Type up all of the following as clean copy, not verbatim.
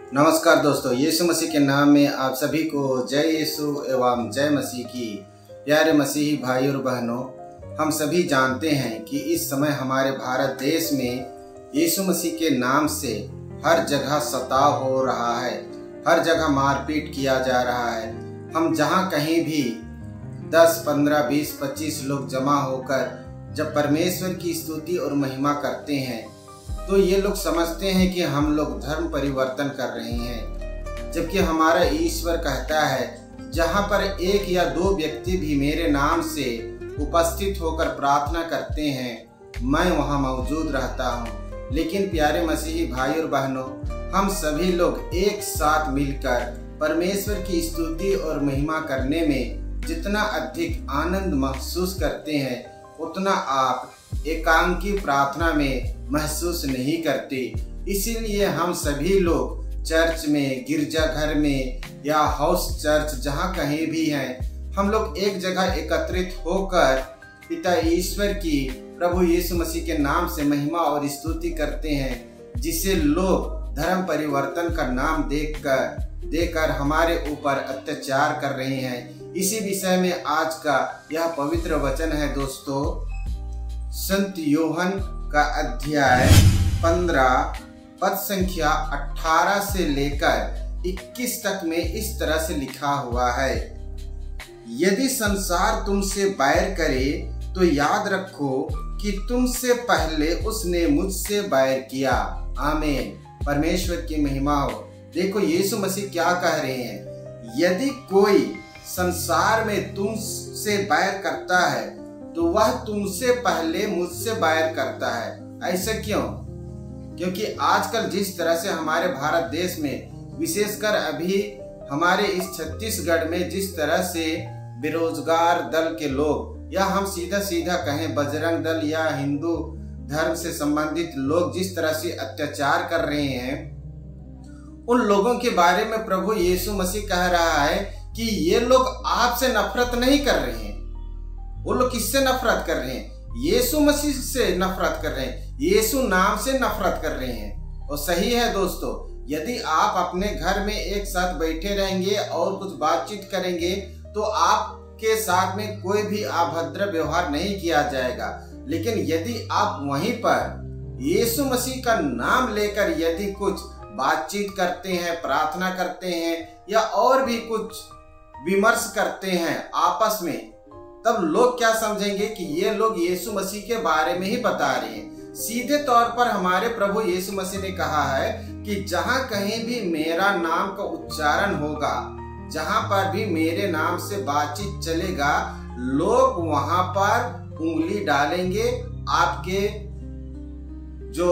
नमस्कार दोस्तों, यीशु मसीह के नाम में आप सभी को जय यीशु एवं जय मसीह की। प्यारे मसीही भाई और बहनों, हम सभी जानते हैं कि इस समय हमारे भारत देश में यीशु मसीह के नाम से हर जगह सताव हो रहा है, हर जगह मारपीट किया जा रहा है। हम जहां कहीं भी 10, 15, 20, 25 लोग जमा होकर जब परमेश्वर की स्तुति और महिमा करते हैं तो ये लोग समझते हैं कि हम लोग धर्म परिवर्तन कर रहे हैं, जबकि हमारा ईश्वर कहता है जहाँ पर 1 या 2 व्यक्ति भी मेरे नाम से उपस्थित होकर प्रार्थना करते हैं, मैं वहाँ मौजूद रहता हूँ। लेकिन प्यारे मसीही भाई और बहनों, हम सभी लोग एक साथ मिलकर परमेश्वर की स्तुति और महिमा करने में जितना अधिक आनंद महसूस करते हैं, उतना आप एकांकी प्रार्थना में महसूस नहीं करते। इसीलिए हम सभी लोग चर्च में, गिरजाघर में या हाउस चर्च जहाँ कहीं भी हैं, हम लोग एक जगह एकत्रित होकर पिता ईश्वर की, प्रभु यीशु मसीह के नाम से महिमा और स्तुति करते हैं, जिसे लोग धर्म परिवर्तन का नाम देकर हमारे ऊपर अत्याचार कर रहे हैं। इसी विषय में आज का यह पवित्र वचन है दोस्तों। संत यूहन्ना का अध्याय 15 पद संख्या 18 से लेकर 21 तक में इस तरह से लिखा हुआ है। यदि संसार तुमसे बैर करे तो याद रखो कि तुमसे पहले उसने मुझसे बैर किया। आमीन। परमेश्वर की महिमा हो। देखो यीशु मसीह क्या कह रहे हैं, यदि कोई संसार में तुमसे बैर करता है तो वह तुमसे पहले मुझसे बैर करता है। ऐसा क्यों? क्योंकि आजकल जिस तरह से हमारे भारत देश में, विशेषकर अभी हमारे इस छत्तीसगढ़ में जिस तरह से बेरोजगार दल के लोग, या हम सीधा कहें बजरंग दल या हिंदू धर्म से संबंधित लोग जिस तरह से अत्याचार कर रहे हैं, उन लोगों के बारे में प्रभु यीशु मसीह कह रहा है कि ये लोग आपसे नफरत नहीं कर रहे हैं। वो लोग किससे नफरत कर रहे हैं? यीशु मसीह से नफरत कर रहे हैं, यीशु नाम से नफरत कर रहे हैं। और सही है दोस्तों, यदि आप अपने घर में एक साथ बैठे रहेंगे और कुछ बातचीत करेंगे तो आपके साथ में कोई भी अभद्र व्यवहार नहीं किया जाएगा। लेकिन यदि आप वहीं पर यीशु मसीह का नाम लेकर यदि कुछ बातचीत करते हैं, प्रार्थना करते हैं या और भी कुछ विमर्श करते हैं आपस में, तब लोग क्या समझेंगे कि ये लोग यीशु मसीह के बारे में ही बता रहे हैं। सीधे तौर पर हमारे प्रभु यीशु मसीह ने कहा है कि जहां कहीं भी मेरा नाम का उच्चारण होगा, जहां पर भी मेरे नाम से बातचीत चलेगा, लोग वहां पर उंगली डालेंगे। आपके जो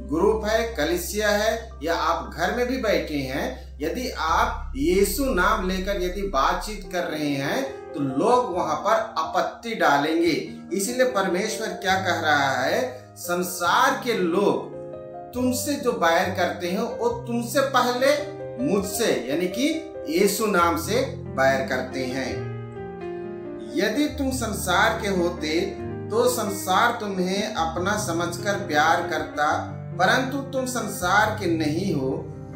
ग्रुप है, कलीसिया है, या आप घर में भी बैठे हैं, यदि आप यीशु नाम लेकर यदि बातचीत कर रहे हैं तो लोग वहां पर आपत्ति डालेंगे। इसलिए परमेश्वर क्या कह रहा है, संसार के लोग तुमसे जो बैर करते हैं वो तुमसे पहले मुझसे, यानी कि यीशु नाम से बैर करते हैं। यदि तुम संसार के होते तो संसार तुम्हें अपना समझकर प्यार करता, परंतु तुम संसार के नहीं हो,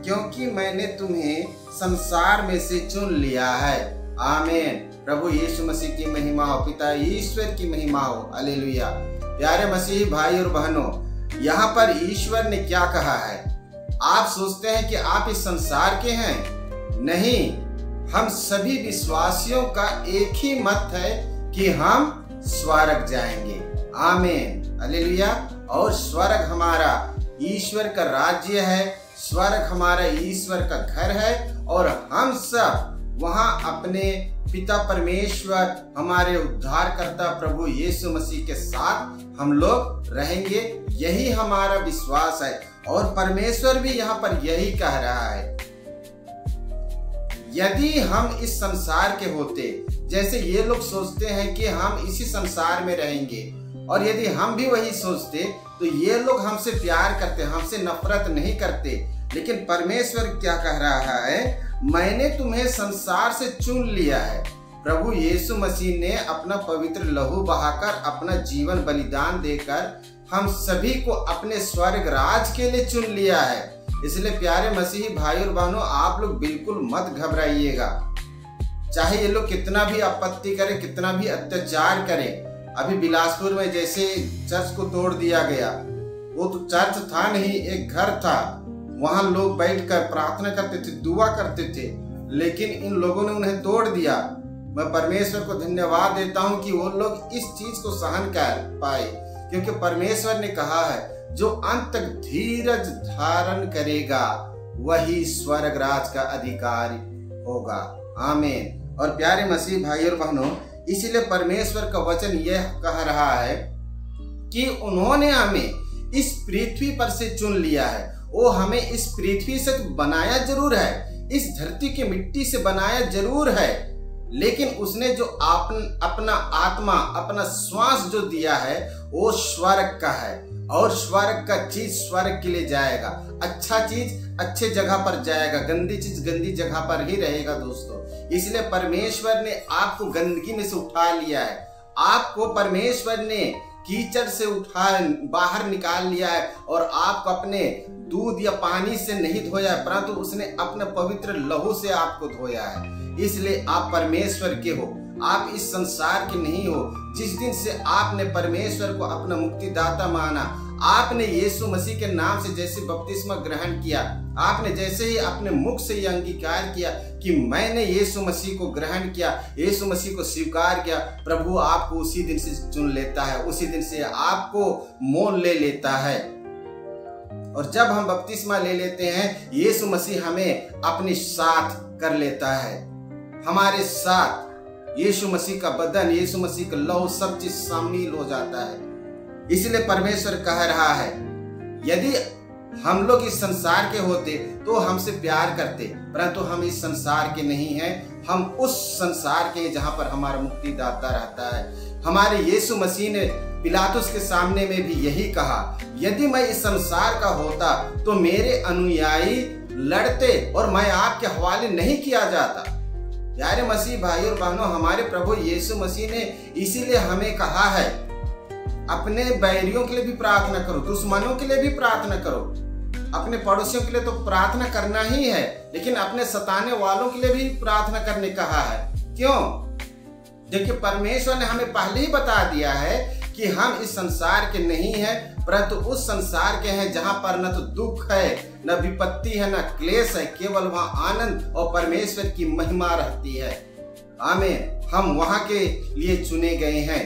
क्योंकि मैंने तुम्हें संसार में से चुन लिया है। आमीन। प्रभु यीशु मसीह की महिमा हो, पिता ईश्वर की महिमा हो। हालेलुया। प्यारे मसीही भाई और बहनों, यहाँ पर ईश्वर ने क्या कहा है? आप सोचते हैं कि आप इस संसार के हैं? नहीं, हम सभी विश्वासियों का एक ही मत है कि हम स्वर्ग जाएंगे। आमीन। हालेलुया। और स्वर्ग हमारा ईश्वर का राज्य है, स्वर्ग हमारा ईश्वर का घर है, और हम सब वहां अपने पिता परमेश्वर, हमारे उद्धारकर्ता प्रभु यीशु मसीह के साथ हम लोग रहेंगे। यही हमारा विश्वास है और परमेश्वर भी यहाँ पर यही कह रहा है। यदि हम इस संसार के होते, जैसे ये लोग सोचते हैं कि हम इसी संसार में रहेंगे, और यदि हम भी वही सोचते तो ये लोग हमसे प्यार करते, हमसे नफरत नहीं करते। लेकिन परमेश्वर क्या कह रहा है, मैंने तुम्हें संसार से चुन लिया है। प्रभु यीशु मसीह ने अपना पवित्र लहू बहाकर, अपना जीवन बलिदान देकर हम सभी को अपने स्वर्ग राज के लिए चुन लिया है। इसलिए प्यारे मसीही भाई और बहनों, आप लोग बिल्कुल मत घबराइएगा। चाहे ये लोग कितना भी आपत्ति करें, कितना भी अत्याचार करें। अभी बिलासपुर में जैसे चर्च को तोड़ दिया गया, वो तो चर्च था नहीं, एक घर था। वहां लोग बैठकर प्रार्थना करते थे, दुआ करते थे, लेकिन इन लोगों ने उन्हें तोड़ दिया। मैं परमेश्वर को धन्यवाद देता हूं कि वो लोग इस चीज को सहन कर पाए, क्योंकि परमेश्वर ने कहा है जो अंत तक धीरज धारण करेगा वही स्वर्ग राज का अधिकारी होगा। आमीन। और प्यारे मसीह भाई और बहनों, इसीलिए परमेश्वर का वचन यह कह रहा है कि उन्होंने हमें इस पृथ्वी पर से चुन लिया है। वो हमें इस पृथ्वी से बनाया जरूर है, इस धरती की मिट्टी से बनाया जरूर है, लेकिन उसने जो अपना आत्मा, अपना श्वास जो दिया है वो स्वर्ग का है। और स्वर्ग का चीज स्वर्ग के लिए जाएगा, अच्छा चीज अच्छे जगह पर जाएगा, गंदी चीज गंदी जगह पर ही रहेगा दोस्तों। इसलिए परमेश्वर ने आपको गंदगी में से उठा लिया है, आपको परमेश्वर ने कीचड़ से उठा बाहर निकाल लिया है, और आपको अपने दूध या पानी से नहीं धोया है, परंतु उसने अपने पवित्र लहू से आपको धोया है। इसलिए आप परमेश्वर के हो, आप इस संसार के नहीं हो। जिस दिन से आपने परमेश्वर को अपना मुक्तिदाता माना, आपने यीशु मसीह के नाम से जैसे बपतिस्मा ग्रहण किया, आपने जैसे ही अपने मुख से यह अंगीकार किया कि मैंने यीशु मसीह को ग्रहण किया, यीशु मसीह को स्वीकार किया, प्रभु आपको उसी दिन से चुन लेता है, उसी दिन से आपको मोल ले लेता है। और जब हम बपतिस्मा ले लेते हैं, यीशु मसीह हमें अपने साथ कर लेता है। हमारे साथ यीशु मसीह का बदन, यीशु मसीह का लहू, सब चीज शामिल हो जाता है। इसलिए परमेश्वर कह रहा है, यदि हम लोग इस संसार के होते तो हमसे प्यार करते, परंतु हम इस संसार के नहीं हैं, हम उस संसार के जहां पर हमारा मुक्तिदाता रहता है। हमारे यीशु मसीह ने पिलातुस के सामने में भी यही कहा, यदि मैं इस संसार का होता तो मेरे अनुयायी लड़ते और मैं आपके हवाले नहीं किया जाता। प्यारे मसीह भाई और बहनों, हमारे प्रभु यीशु मसीह ने इसीलिए हमें कहा है, अपने बैरियों के लिए भी प्रार्थना करो, दुश्मनों के लिए भी प्रार्थना करो। अपने पड़ोसियों के लिए तो प्रार्थना करना ही है, लेकिन अपने सताने वालों के लिए भी प्रार्थना करने कहा है। क्यों? देखिए, परमेश्वर ने हमें पहले ही बता दिया है कि हम इस संसार के नहीं हैं, परंतु उस संसार के हैं जहां पर न तो दुख है, न विपत्ति है, न क्लेश है, केवल वहां आनंद और परमेश्वर की महिमा रहती है। आमीन। हम वहां के लिए चुने गए हैं।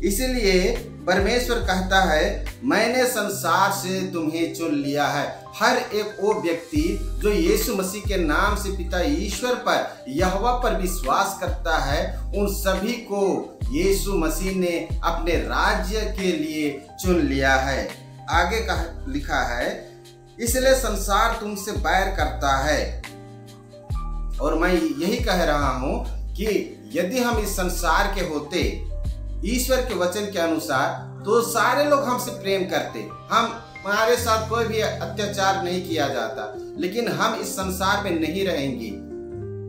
इसलिए परमेश्वर कहता है, मैंने संसार से तुम्हें चुन लिया है। हर एक वो व्यक्ति जो यीशु मसीह के नाम से पिता ईश्वर पर, यहोवा पर विश्वास करता है, उन सभी को यीशु मसीह ने अपने राज्य के लिए चुन लिया है। आगे लिखा है, इसलिए संसार तुमसे बैर करता है। और मैं यही कह रहा हूं कि यदि हम इस संसार के होते, ईश्वर के वचन के अनुसार, तो सारे लोग हमसे प्रेम करते, हमारे साथ कोई भी अत्याचार नहीं किया जाता। लेकिन हम इस संसार में नहीं रहेंगे।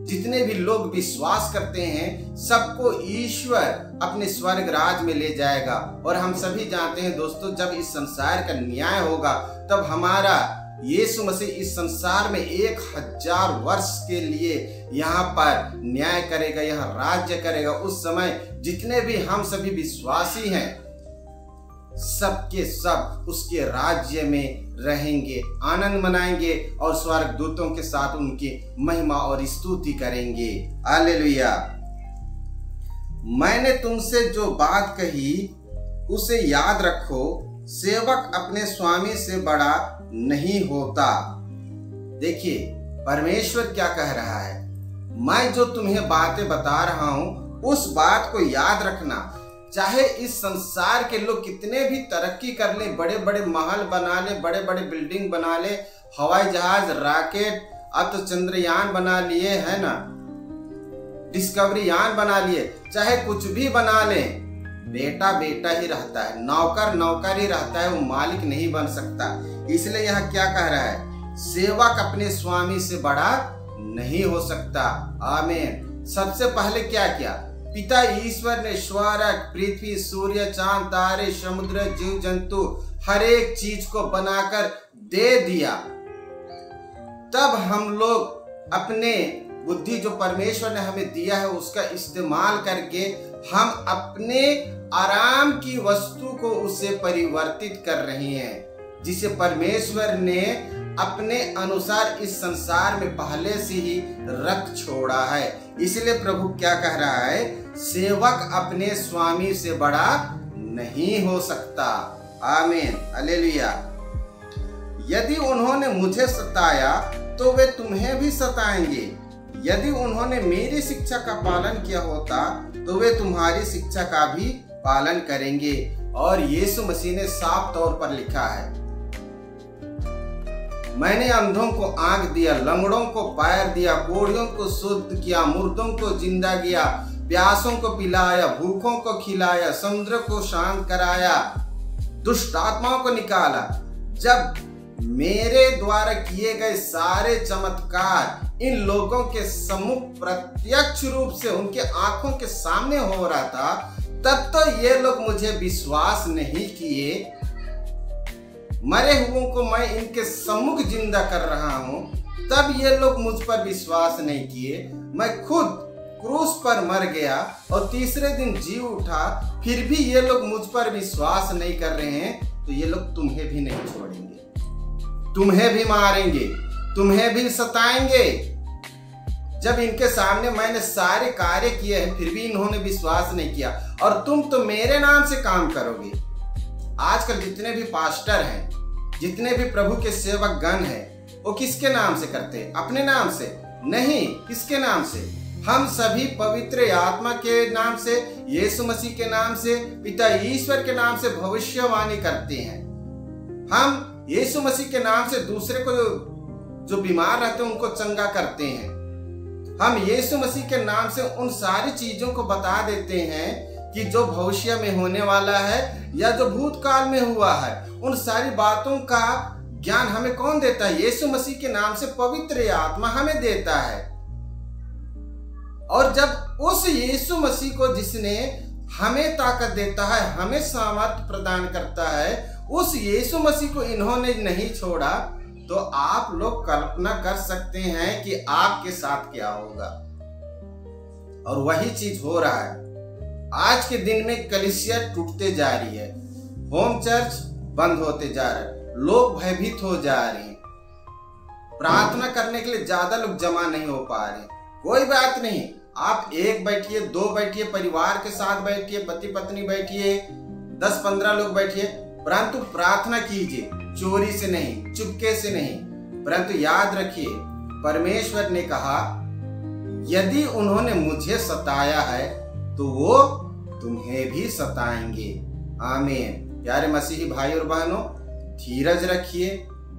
जितने भी लोग विश्वास करते हैं, सबको ईश्वर अपने स्वर्ग राज में ले जाएगा। और हम सभी जानते हैं दोस्तों, जब इस संसार का न्याय होगा, तब हमारा यीशु मसीह इस संसार में 1000 वर्ष के लिए यहाँ पर न्याय करेगा, यहाँ राज्य करेगा। उस समय जितने भी हम सभी विश्वासी हैं, सबके सब उसके राज्य में रहेंगे, आनंद मनाएंगे और स्वर्गदूतों के साथ उनकी महिमा और स्तुति करेंगे। हालेलुया। मैंने तुमसे जो बात कही उसे याद रखो, सेवक अपने स्वामी से बड़ा नहीं होता। देखिए, परमेश्वर क्या कह रहा है, मैं जो तुम्हें बातें बता रहा हूं, उस बात को याद रखना। चाहे इस संसार के लोग कितने भी तरक्की कर ले, बड़े बड़े महल बना ले, बड़े बड़े बिल्डिंग बना ले, हवाई जहाज, रॉकेट, अब तो चंद्रयान बना लिए है ना, डिस्कवरी यान बना लिए, चाहे कुछ भी बना ले, बेटा बेटा ही रहता है, नौकर नौकर ही रहता है, वो मालिक नहीं बन सकता। इसलिए यहाँ क्या कह रहा है, सेवक अपने स्वामी से बड़ा नहीं हो सकता। आमीन। सबसे पहले क्या किया, पिता ईश्वर ने स्वर्ग, पृथ्वी, सूर्य, चांद, तारे, समुद्र, जीव जंतु, हर एक चीज को बनाकर दे दिया। तब हम लोग अपने बुद्धि जो परमेश्वर ने हमें दिया है उसका इस्तेमाल करके हम अपने आराम की वस्तु को उसे परिवर्तित कर रहे हैं, जिसे परमेश्वर ने अपने अनुसार इस संसार में पहले से ही रख छोड़ा है। इसलिए प्रभु क्या कह रहा है, सेवक अपने स्वामी से बड़ा नहीं हो सकता। आमीन, हालेलुया। यदि उन्होंने मुझे सताया तो वे तुम्हें भी सताएंगे। यदि उन्होंने मेरी शिक्षा का पालन किया होता तो वे तुम्हारी शिक्षा का भी पालन करेंगे। और यीशु मसीह ने साफ तौर पर लिखा है, मैंने अंधों को आंख दिया, लंगड़ों को पैर दिया, कोढ़ियों को शुद्ध किया, मुर्दों को जिंदा किया, प्यासों को पिलाया, भूखों को खिलाया, समुद्र को शांत कराया, दुष्ट आत्माओं को निकाला। जब मेरे द्वारा किए गए सारे चमत्कार इन लोगों के सम्मुख प्रत्यक्ष रूप से उनके आंखों के सामने हो रहा था, तब तो ये लोग मुझे विश्वास नहीं किए। मरे हुओं को मैं इनके सम्मुख जिंदा कर रहा हूं, तब ये लोग मुझ पर विश्वास नहीं किए। मैं खुद क्रूस पर मर गया और तीसरे दिन जी उठा, फिर भी ये लोग मुझ पर विश्वास नहीं कर रहे हैं, तो ये लोग तुम्हें भी नहीं छोड़ेंगे, तुम्हें भी मारेंगे, तुम्हें भी सताएंगे। जब इनके सामने मैंने सारे कार्य किए हैं फिर भी इन्होंने विश्वास नहीं किया, और तुम तो मेरे नाम से काम करोगे। आजकल जितने भी पास्टर हैं, जितने भी प्रभु के सेवक गण हैं, वो किसके नाम से करते हैं? अपने नाम से नहीं, किसके नाम से? हम सभी पवित्र आत्मा के नाम से, यीशु मसीह के नाम से, पिता ईश्वर के नाम से भविष्यवाणी करते हैं। हम यीशु मसीह के नाम से दूसरे को जो बीमार रहते हैं उनको चंगा करते हैं। हम यीशु मसीह के नाम से उन सारी चीजों को बता देते हैं कि जो भविष्य में होने वाला है या जो भूतकाल में हुआ है, उन सारी बातों का ज्ञान हमें कौन देता है? यीशु मसीह के नाम से पवित्र आत्मा हमें देता है। और जब उस यीशु मसीह को, जिसने हमें ताकत देता है, हमें सामर्थ्य प्रदान करता है, उस यीशु मसीह को इन्होंने नहीं छोड़ा, तो आप लोग कल्पना कर सकते हैं कि आपके साथ क्या होगा। और वही चीज हो रहा है। आज के दिन में कलीसिया टूटते जा रही है, होम चर्च बंद होते जा रहे हैं, लोग भयभीत हो जा रहे हैं, प्रार्थना करने के लिए ज्यादा लोग जमा नहीं हो पा रहे। कोई बात नहीं, आप एक बैठिए, दो बैठिए, परिवार के साथ बैठिए, पति पत्नी बैठिए, 10-15 लोग बैठिए, परंतु प्रार्थना कीजिए, चोरी से नहीं, चुपके से नहीं। परंतु याद रखिए, परमेश्वर ने कहा, यदि उन्होंने मुझे सताया है तो वो तुम्हें भी सताएंगे। आमीन। प्यारे मसीही भाई और बहनों, धीरज रखिए,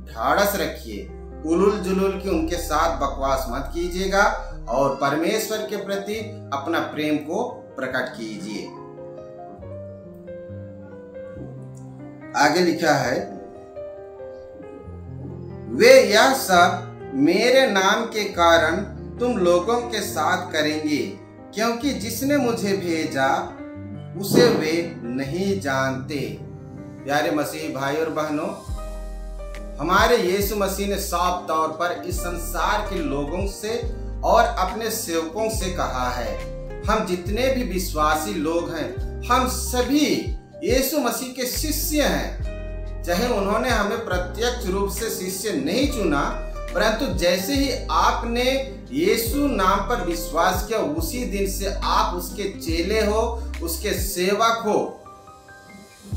ढाढ़स रखिए, उलुल जुलुल के उनके साथ बकवास मत कीजिएगा और परमेश्वर के प्रति अपना प्रेम को प्रकट कीजिए। आगे लिखा है, वे यह सब मेरे नाम के कारण तुम लोगों के साथ करेंगे, क्योंकि जिसने मुझे भेजा उसे वे नहीं जानते। प्यारे मसीही भाई और बहनों, हमारे यीशु मसीह ने साफ तौर पर इस संसार के लोगों से और अपने सेवकों से कहा है, हम जितने भी विश्वासी लोग हैं, हम सभी यीशु मसीह के शिष्य हैं। चाहे उन्होंने हमें प्रत्यक्ष रूप से शिष्य नहीं चुना, परंतु जैसे ही आपने यीशु नाम पर विश्वास किया, उसी दिन से आप उसके चेले हो, उसके सेवक हो।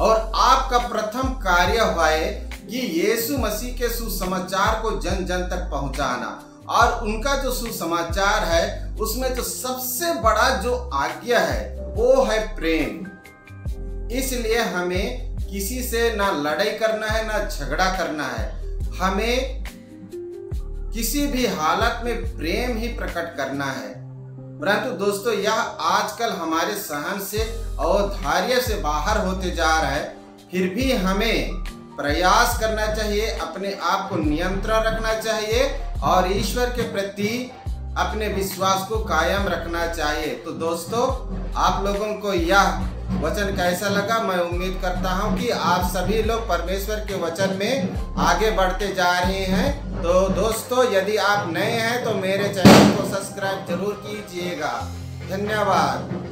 और आपका प्रथम कार्य हुआ है कि यीशु मसीह के सुसमाचार को जन जन तक पहुंचाना। और उनका जो सुसमाचार है उसमें जो सबसे बड़ा जो आज्ञा है वो है प्रेम। इसलिए हमें किसी से ना लड़ाई करना है, ना झगड़ा करना है, हमें किसी भी हालत में प्रेम ही प्रकट करना है। परंतु दोस्तों, यह आजकल हमारे सहन से और धैर्य से बाहर होते जा रहा है। फिर भी हमें प्रयास करना चाहिए, अपने आप को नियंत्रण रखना चाहिए और ईश्वर के प्रति अपने विश्वास को कायम रखना चाहिए। तो दोस्तों, आप लोगों को यह वचन कैसा लगा? मैं उम्मीद करता हूं कि आप सभी लोग परमेश्वर के वचन में आगे बढ़ते जा रहे हैं। तो दोस्तों, यदि आप नए हैं तो मेरे चैनल को सब्सक्राइब जरूर कीजिएगा। धन्यवाद।